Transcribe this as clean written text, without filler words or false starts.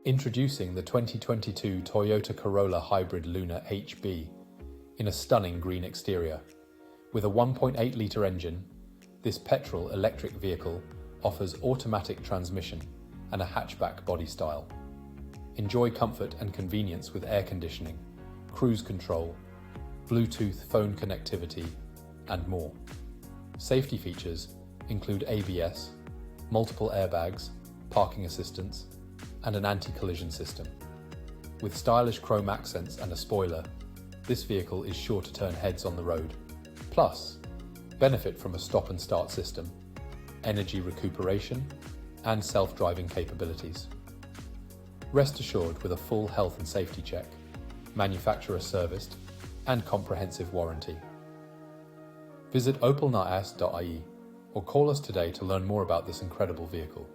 Introducing the 2022 Toyota Corolla Hybrid Lunar HB in a stunning green exterior. With a 1.8-litre engine, this petrol-electric vehicle offers automatic transmission and a hatchback body style. Enjoy comfort and convenience with air conditioning, cruise control, Bluetooth phone connectivity, and more. Safety features include ABS, multiple airbags, parking assistance, and an anti-collision system. With stylish chrome accents and a spoiler, this vehicle is sure to turn heads on the road. Plus, benefit from a stop and start system, energy recuperation, and self-driving capabilities. Rest assured with a full health and safety check, manufacturer serviced, and comprehensive warranty. Visit opelnaas.ie or call us today to learn more about this incredible vehicle.